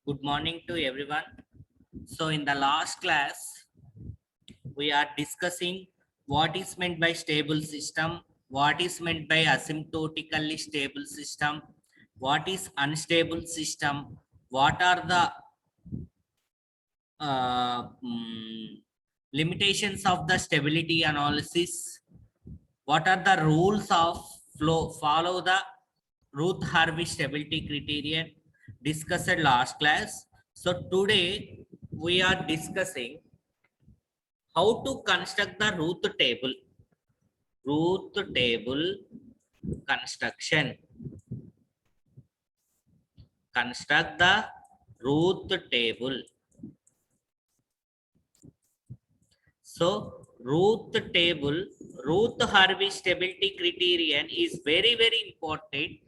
Good morning to everyone. So in the last class, we are discussing what is meant by stable system, what is meant by asymptotically stable system, what is unstable system, what are the uh, mm, limitations of the stability analysis, what are the rules of follow the Ruth Harvey stability criterion discussed last class. So today we are discussing how to construct the Ruth table. Ruth table construction. Construct the Ruth table. So Ruth table, Ruth Harvey stability criterion is very important.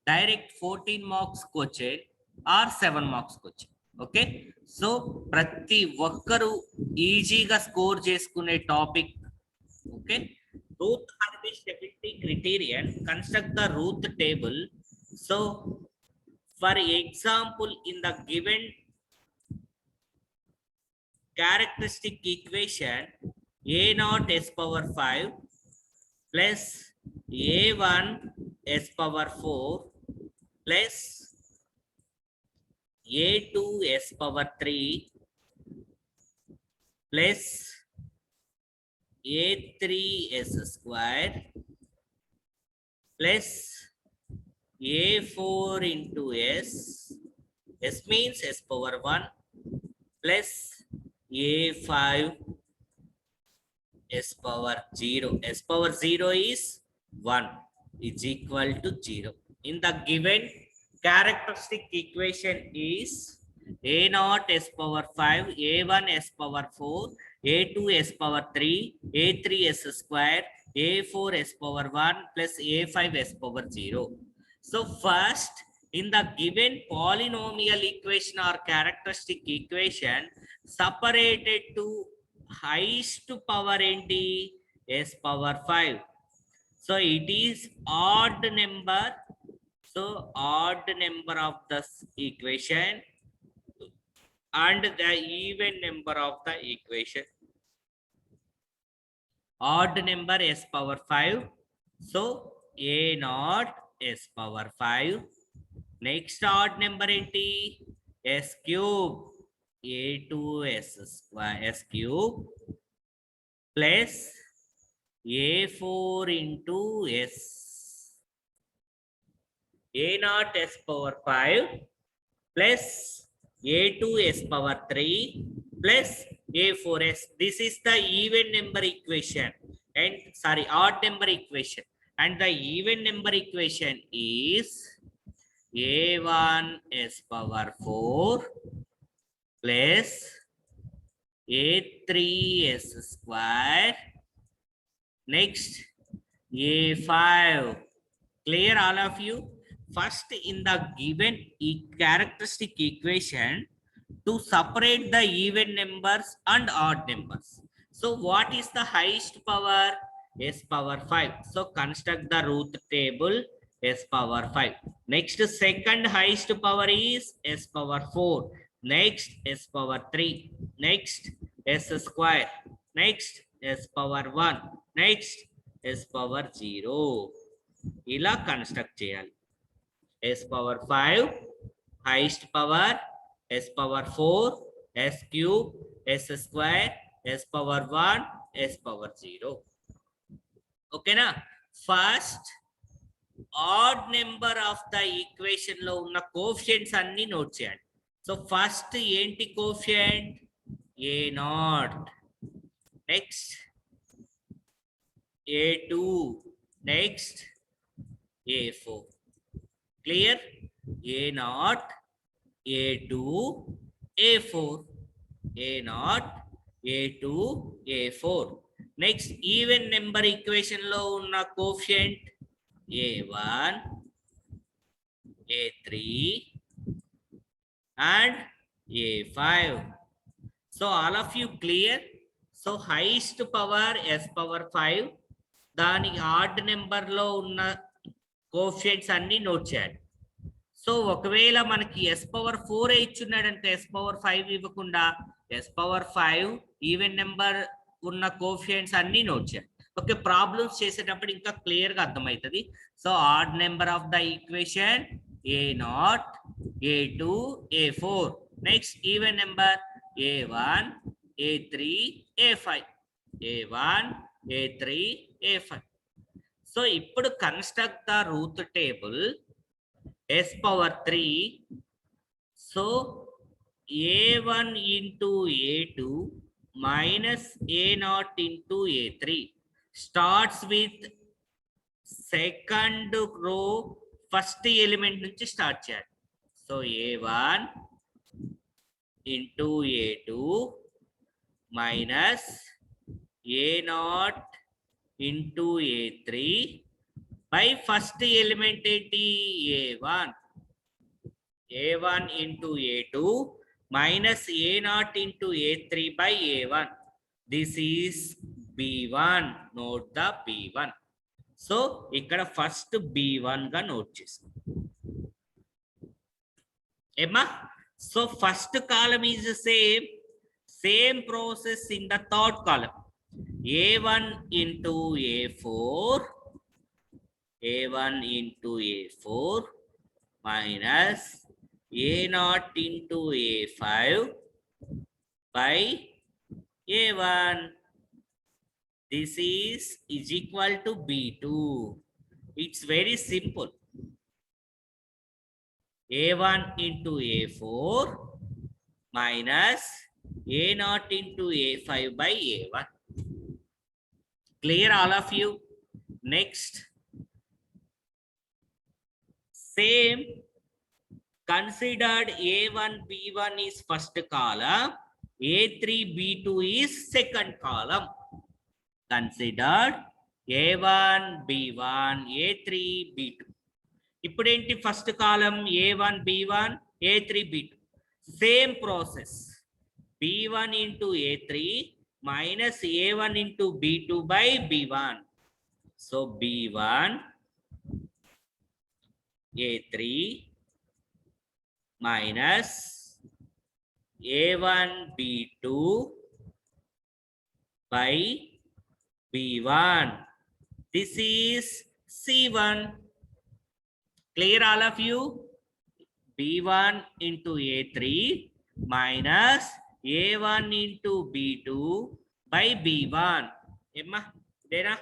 Direct 14 marks question or 7 marks question. Okay so ప్రతి ఒక్కరు ఈజీగా score చేసుకునే topic. Okay Ruth Harvey stability criterion construct the Ruth table. So for example in the given characteristic equation a naught s power 5 plus a1 s power 4 plus a2 s power 3 plus a3 s square plus a4 into s means s power 1 plus a5 s power 0. S power 0 is 1 is equal to 0. In the given characteristic equation is a naught s power 5, a1 s power 4, a2 s power 3, a3 s square, a4 s power 1 plus a5 s power 0. So first, in the given polynomial equation or characteristic equation, separated to highest power enti s power 5. So it is odd number. So odd number of the equation and the even number of the equation. Odd number s power 5. So a naught s power 5. Next odd number enti s cube. A2 s square s cube plus a4 into s. A naught s power 5 plus a2 s power 3 plus a4s. This is the even number equation and sorry odd number equation, and the even number equation is a1 s power 4 plus a3s square. Next a5. Clear all of you? First, in the given characteristic equation, to separate the even numbers and odd numbers. So what is the highest power? S power 5. So construct the Ruth table s power 5. Next, second highest power is s power 4. Next s power 3. Next s square. Next s power 1. Next s power 0. ఇలా construct చేయాలి. s power 5 highest power, s power 4 s cube s square s power 1 s power 0. ఓకేనా? First add number of the equation లో ఉన్న coefficients అన్ని note చేయండి. So first ఏంటి coefficient? A not. Next a2. Next a4. Clear? A naught, A2, A4. A naught, A2, A4. Next, even number equation lo unna coefficient A1, A3 and A5. So all of you clear? So highest power S power 5. దానికి odd number లో ఉన్న coefficients అన్ని note చేయండి. So so ఒకవేళ మనకి s⁴ ఇచ్చున్నాడంటే s⁴ ఇవ్వకుండా s⁴ even number ఉన్న coefficients అన్ని నోట్ చేయాలి. ఓకే, ప్రాబ్లమ్స్ చేసేటప్పుడు ఇంకా క్లియర్ గా అర్థమవుతుంది. So odd number of the equation a0, a2, a4. Next even number a1, a3, a5, a1, a3, a5. So ఇప్పుడు construct the root table s⁴. So a1 into a2 minus a0 into a3 starts with second row first element నుంచి start చేయాలి. So a1 into a2 minus a0 into a3 by first element ఏంటి a1. a1 into a2 minus a0 into a3 by a1. This is b1. Note the b1. So ఇక్కడ first b1 గా note చేసుకో ఏమా. So first column is same process in the third column. a1 into a4 a1 into a4 minus a0 into a5 by a1. This is equal to b2. It's very simple. a1 into a4 minus a0 into a5 by a1. Clear all of you? Next, same, considered a1 b1 is first column, a3 b2 is second column. Considered a1 b1 a3 b2. ఇప్పుడు ఏంటి first column a1 b1 a3 b2. Same process b1 into a3 minus a1 into b2 by b1. So b1 a3 minus a1 b2 by b1. This is c1. Clear all of you? b1 into a3 minus a1 into b2 by b1. Emma, Dena?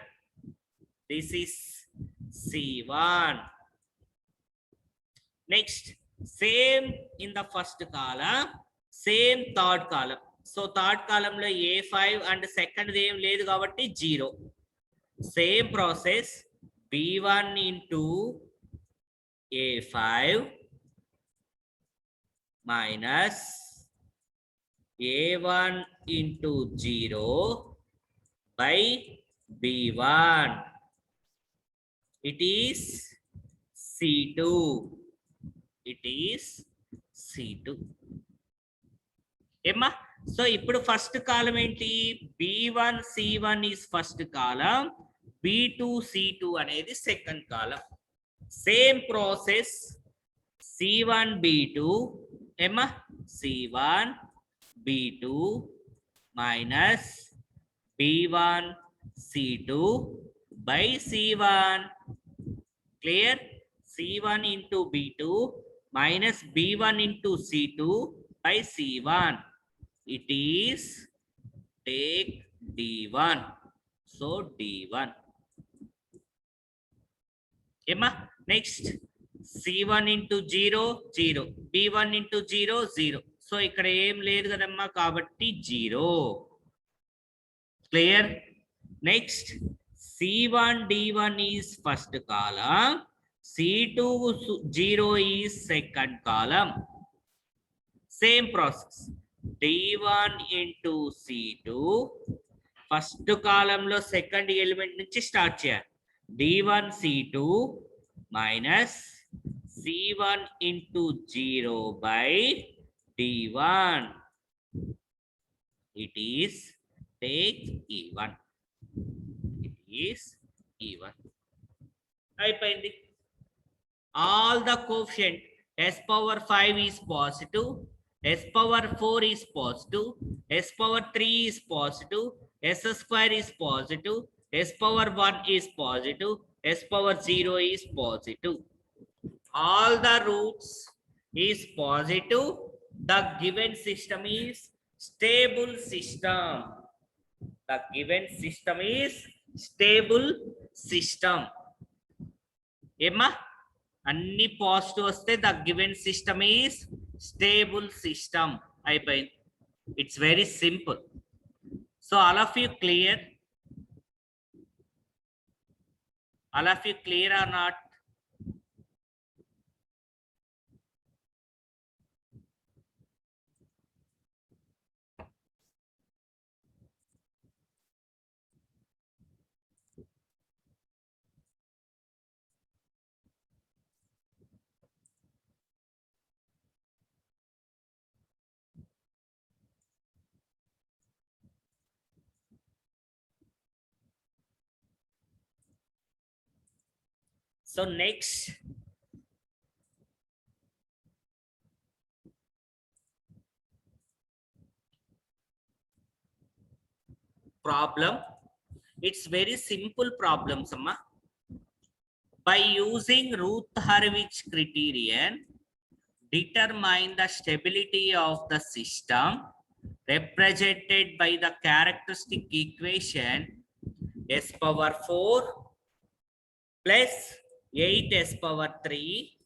This is c1. Next, same in the first column, same third column. So third column lo a5 and second ఏం లేదు కాబట్టి 0. Same process, b1 into a5 minus a1 into 0 by b1. It is c2. It is c2. ఏమ్మా. So ఇప్పుడు first కాలం ఏంటి b1 c1 is first column, b2 c2 అనేది second column. Same process c1 b2 ఏమ్మా c1 b2 minus b1 c2 by c1. Clear? c1 into b2 minus b1 into c2 by c1. It is take d1. So d1. Emma, next c1 into 0 0, b1 into 0 0. So ఇక్కడ ఏం లేదు కదమ్మా కాబట్టి 0. Clear? Next, c1 d1 is first column, c2 0 is second column. Same process, d1 into c2 first కాలంలో second element నుంచి start చేయాలి. d1 c2 minus c1 into 0 by d1. It is take e1. It is e1. అయిపోయింది. All the coefficient S power 5 is positive, S power 4 is positive, S power 3 is positive, S square is positive, S power 1 is positive, S power 0 is positive. All the roots is positive. The given system is stable system. The given system is stable system. Emma, అన్ని positive వస్తే the given system is stable system అయిపోయింది. It's very simple. So all of you clear? All of you clear or not? So next, problem. It's very simple problem, Sama. By using Routh-Hurwitz criterion, determine the stability of the system represented by the characteristic equation S power 4 plus 8s power 3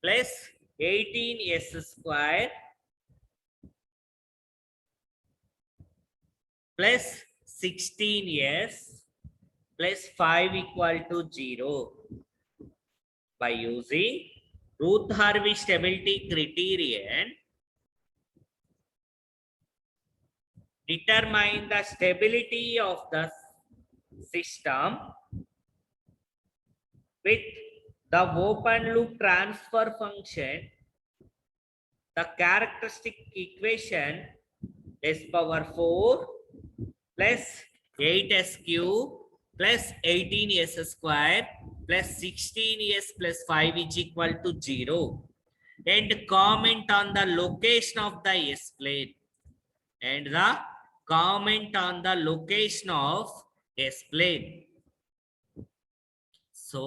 plus 18s square plus 16s plus 5 equal to 0 by using Routh-Hurwitz stability criterion. Determine the stability of the system with the open loop transfer function, the characteristic equation S power 4 plus 8s cube plus 18s square plus 16s plus 5 is equal to 0, and comment on the location of the S plane, and the comment on the location of S plane. So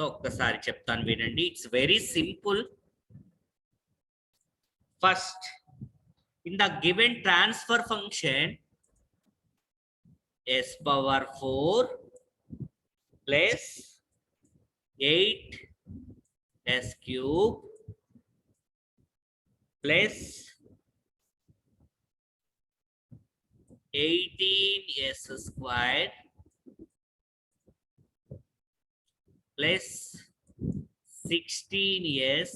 ఒక్కసారి చెప్తాను వినండి. It's very simple. First, in the given transfer function S power 4 plus 8 S cube plus 18s square plus 16s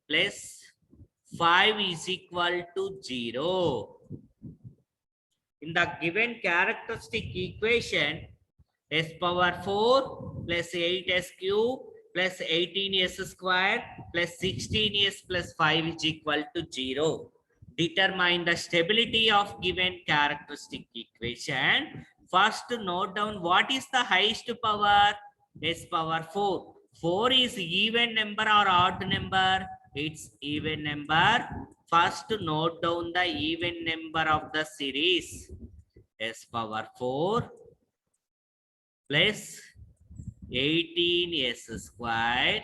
plus 5 is equal to 0. In the given characteristic equation, S power 4 plus 8s cube plus 18s square plus 16s plus 5 is equal to 0. Determine the stability of given characteristic equation. First, note down what is the highest power. S power 4. 4 is even number or odd number? It's even number. First, note down the even number of the series. S power 4 plus 18s square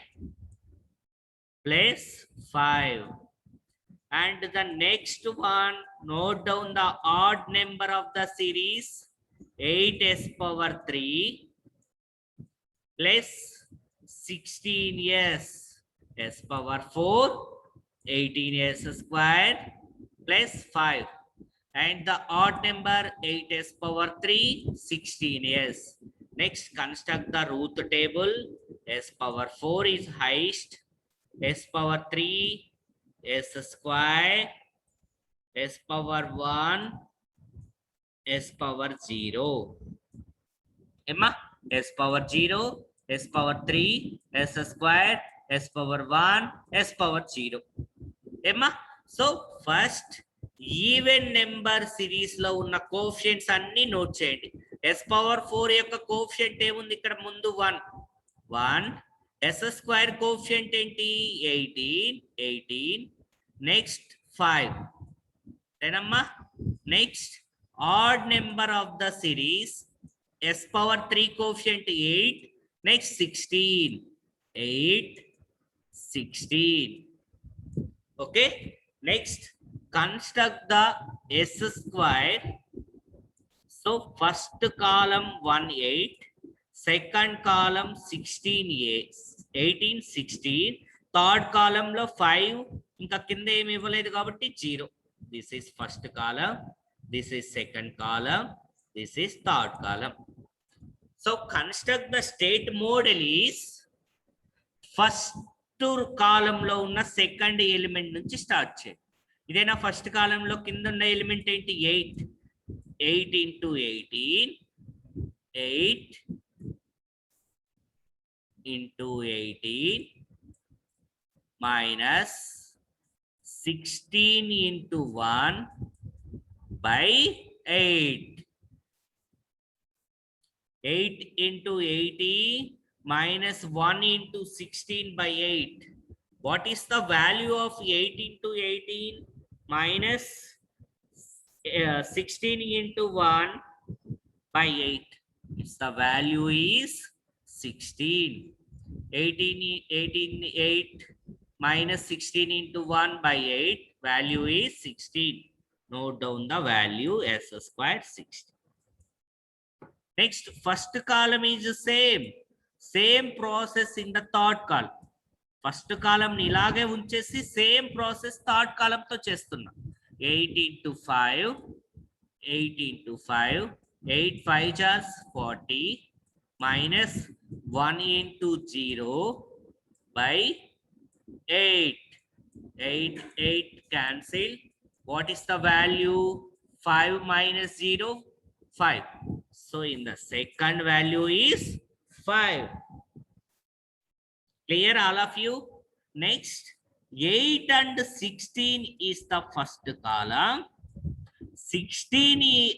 plus 5. And the next one, note down the odd number of the series. 8s power 3 plus 16s S power 4, 18s square plus 5. And the odd number 8s power 3, 16s. Next, construct the Routh table. S power 4 is highest. S power 3, S square, S power 1, S power 0. Emma, S power 0, S power 3, S square, S power 1, S power 0. Emma, so first even number series lo unna coefficients anni note cheyandi. s power 4 యొక్క coefficient ఏముంది ఇక్కడ ముందు 1 s square coefficient ఏంటి 18 next 5 ఏనమ్మా next odd number of the series s power 3 coefficient 8 next 16 okay next construct the s square. So first column 18 second column 16 third column lo 5 ఇంకా కింద ఏమి ఇవ్వలేదు కాబట్టి 0. this is first column, this is second column, this is third column. So construct the state model is first column లో ఉన్న second element నుంచి start చేయండి. ఇదేనా ఫస్ట్ కాలం లో కింద ఉన్న ఎలిమెంట్ ఏంటి 8 into 18 8 into 18 minus 16 into 1 by 8. 8 into 80 minus 1 into 16 by 8. What is the value of 8 into 18 minus 16 into 1 by 8? It's the value is 16. 8 minus 16 into 1 by 8, value is 16. Note down the value s squared 60. Next, first column is the same process in the third column. First column ni ilage unchesi same process third column to chestunna. 8 into 5 8 5 jars 40 minus 1 into 0 by 8 cancel. What is the value? 5 minus 0 5. So in the second value is 5. Clear all of you? Next 8 and 16 is the first column,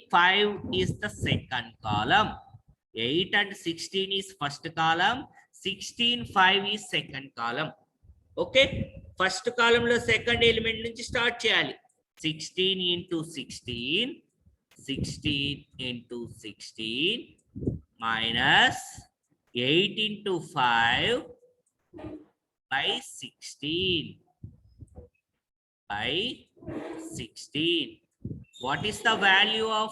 5 is the second column. 8 and 16 is first column, 5 is second column. Okay, first column lo second element nunchi start cheyali. 16 into 16 minus 8 into 5 by 16 What is the value of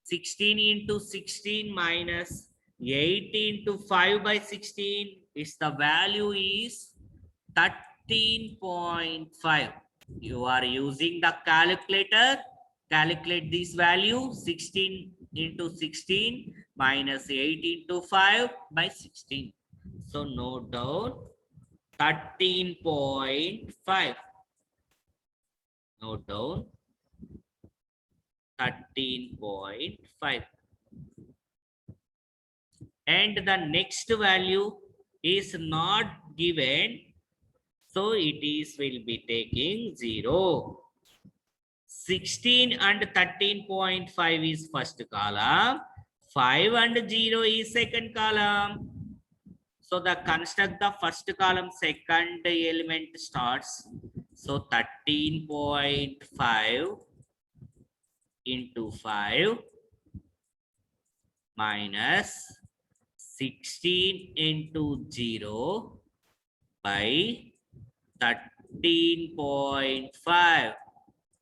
16 into 16 minus 8 into 5 by 16? Its the value is 13.5. You are using the calculator. Calculate this value. 16 into 16 minus 8 into 5 by 16. So note down 13.5. Note down 13.5. And the next value is not given, so it will be taking 0. 16 and 13.5 is first column, 5 and 0 is second column. So the construct the first column second element starts. So 13.5 into 5 minus 16 into 0 by 13.5.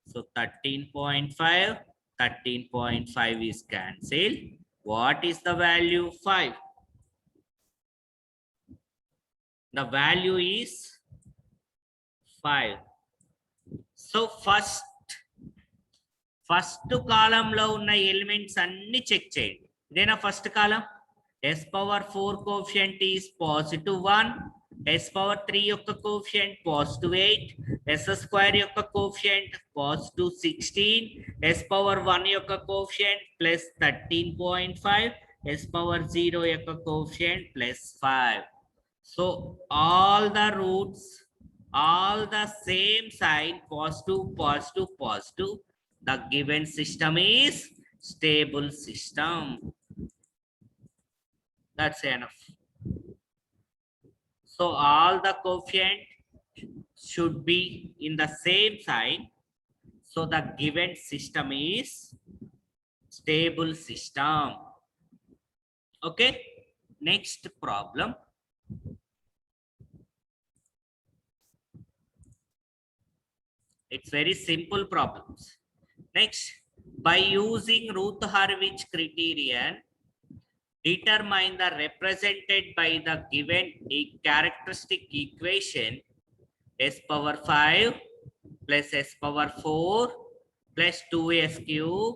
So 13.5 is cancelled. What is the value? 5. The value is 5. So first column lo unna elements anni check cheyandi. Idena first column. S power 4 coefficient is positive 1. S power 3 yokka coefficient positive 8. S square yokka coefficient positive 16. S power 1 yokka coefficient plus 13.5. S power 0 yokka coefficient plus 5. So all the roots, all the same sign, positive. The given system is stable system. That's enough. So all the coefficient should be in the same sign. So the given system is stable system. Okay. Next problem. It's very simple problems. Next, by using Routh-Hurwitz criterion, determine the represented by the given characteristic equation s power 5 plus s power 4 plus 2s cube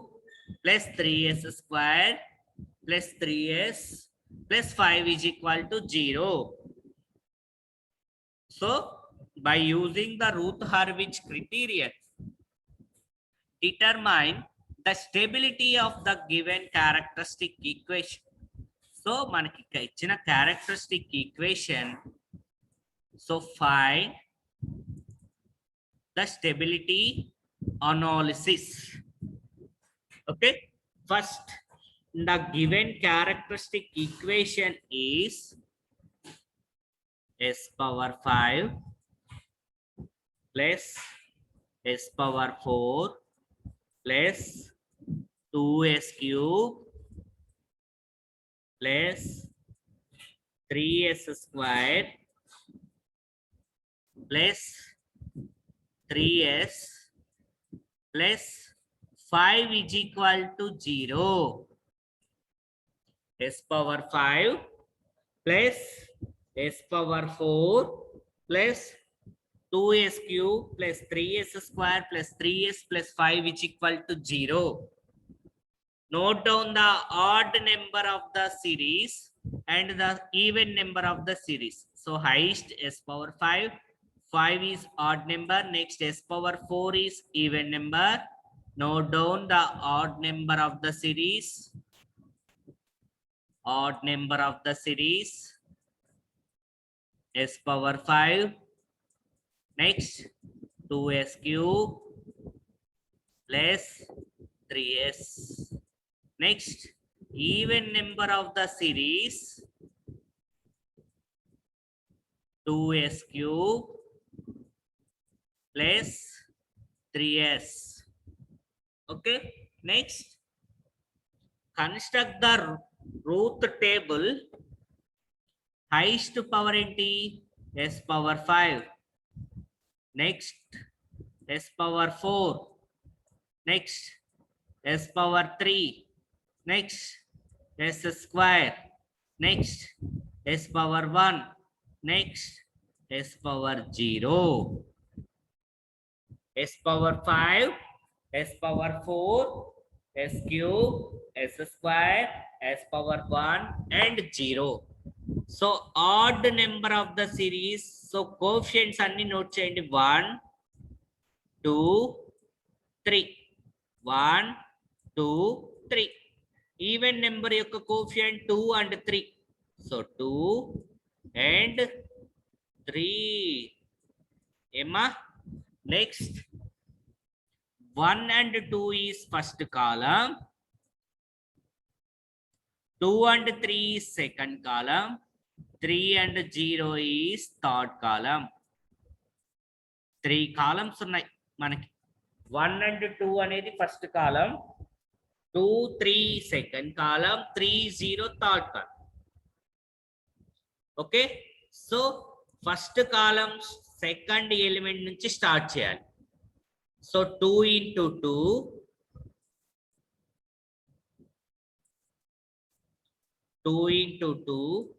plus 3s square plus 3s plus 5 is equal to 0. So, by using the Routh-Hurwitz criterion, determine the stability of the given characteristic equation. So, manaki ichina characteristic equation. So, find the stability analysis. Okay. First, the given characteristic equation is s power 5 plus s power 4 plus 2s cube plus 3s square plus 3s plus 5 is equal to 0. S power 5 plus s power 4 plus 2s cube plus 3s square plus 3s plus 5 is equal to 0. Note down the odd number of the series and the even number of the series. So highest s power 5 is odd number. Next s power 4 is even number. Note down the odd number of the series. Odd number of the series. S power 5. Next 2s cube plus 3s. Next, even number of the series 2s cube plus 3s. Okay. Next, construct the Routh table. Highest power enti s power 5. Next, s power 4. Next, s power 3. Next, s square. Next, s power 1. Next, s power 0. S power 5, s power 4, s cube, s square, s power 1 and 0. So odd number of the series. So coefficients anni note cheyandi. 1, 2, 3. 1, 2, 3. Even number yokka coefficient 2 and 3. So 2 and 3. Emma. Next, 1 and 2 is first column. 2 and 3 is second column. 3 and 0 is third column. 3 columns unnai manaki. 1 and 2 anedi first column. 2, 3 second column. 3, 0 third column. Okay. So first column second element nunchi start cheyali. So 2 into 2. 2 into 2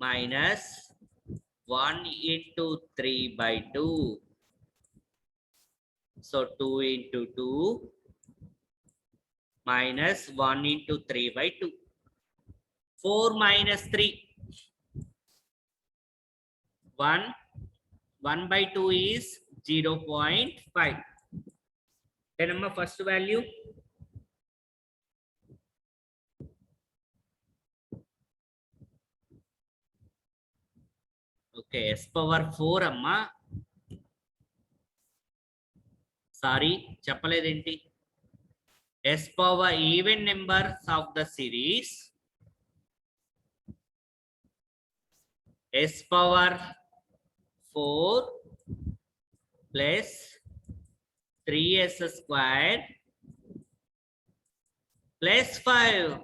minus 1 into 3 by 2. So 2 into 2 minus 1 into 3 by 2. 4 minus 3. 1 by 2 is 0.5. Then my first value. Okay, s power 4 amma. Sorry, చెప్పలేదేంటి? S power even numbers of the series, S power 4 plus 3s square plus 5.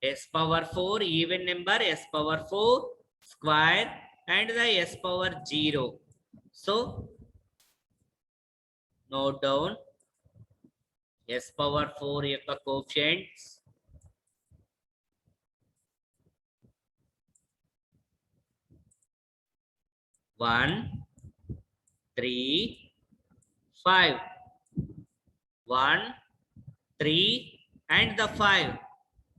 S power 4 even number, S power 4 square and the S power 0. So note down S power 4 యొక్క coefficients. One, 3, 5. 1, 3 and the 5.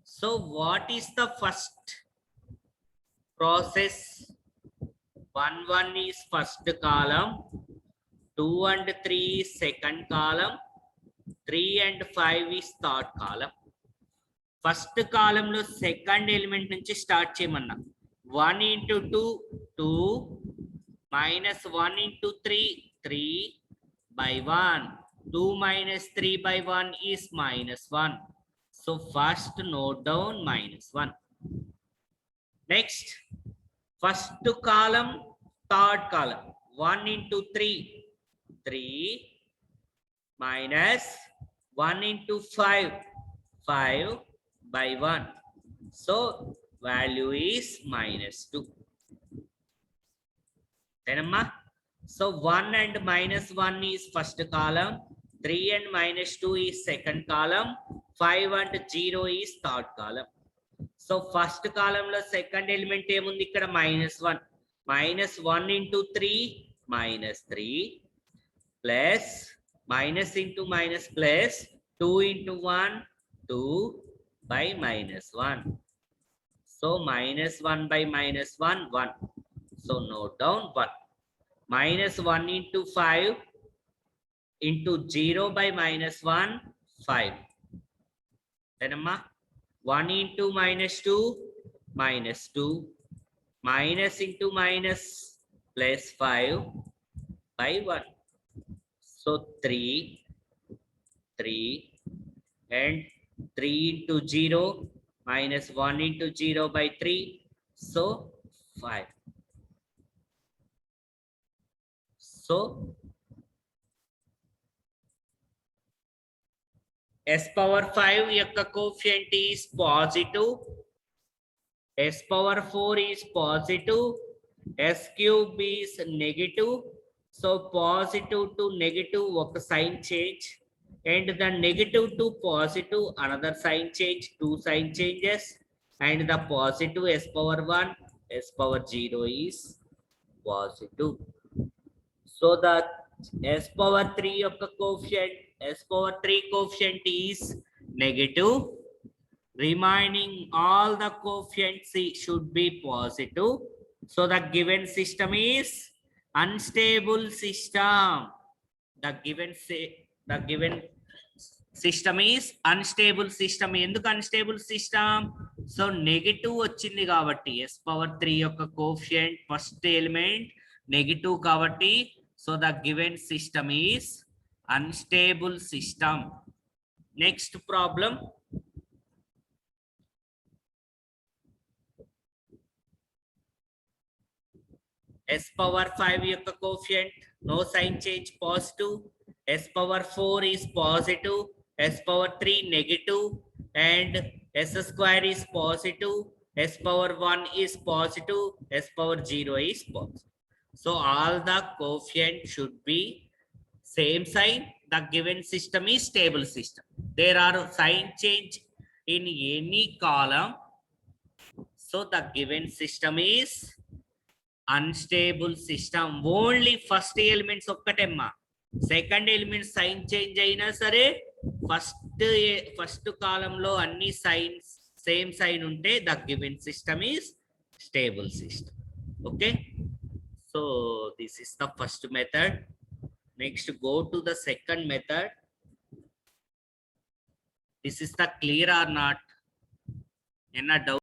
So what is the first process? 1 is first column, 2 and 3 is second column, 3 and 5 is third column. First column lo second element nunchi start cheyamonna. 1 into 2, 2 minus 1 into 3, 3 by 1. 2 minus 3 by 1 is minus 1. So first note down minus 1. Next, first column, third column. 1 into 3, 3 minus 1 into 5, 5 by 1. So value is minus 2. Then, so 1 and minus 1 is first column, 3 and minus 2 is second column, 5 and 0 is third column. So first column lo second element emundi ikkada minus 1. Minus 1 into 3 minus 3 plus minus into minus plus 2 into 1 2 by minus 1. So minus 1 by minus 1 1. So note down 1. Minus 1 into 5 into 0 by minus 1 5. Then 1 into minus 2 minus 2 minus into minus plus 5 by 1. So 3 3 and 3 into 0 minus 1 into 0 by 3. So 5. So S power 5 యొక్క coefficient is positive, S power 4 is positive, S cube is negative. So positive to negative ఒక sign change and the negative to positive another sign change, 2 sign changes, and the positive S power 1, S power 0 is positive. So the S power 3 యొక్క coefficient, S power 3 coefficient is negative. Remaining all the coefficients should be positive. So the given system is unstable system. The given system is unstable system. ఎందుకు unstable system? So negative వచ్చింది కాబట్టి S power 3 యొక్క coefficient first element negative కాబట్టి, so the given system is unstable system. Next problem. S power 5 యొక్క coefficient no sign change positive, S power 4 is positive, S power 3 negative, and S square is positive, S power 1 is positive, S power 0 is positive. So all the coefficient should be same sign. The given system is stable system. There are sign change in any column. So the given system is unstable system. Only first elements ఒక్కటేమ్మా, second element sign change అయినా సరే first column లో అన్ని signs same sign ఉంటే the given system is stable system. Okay, so this is the first method. Next go to the second method. This is the clear or not? ఎన్న doubt?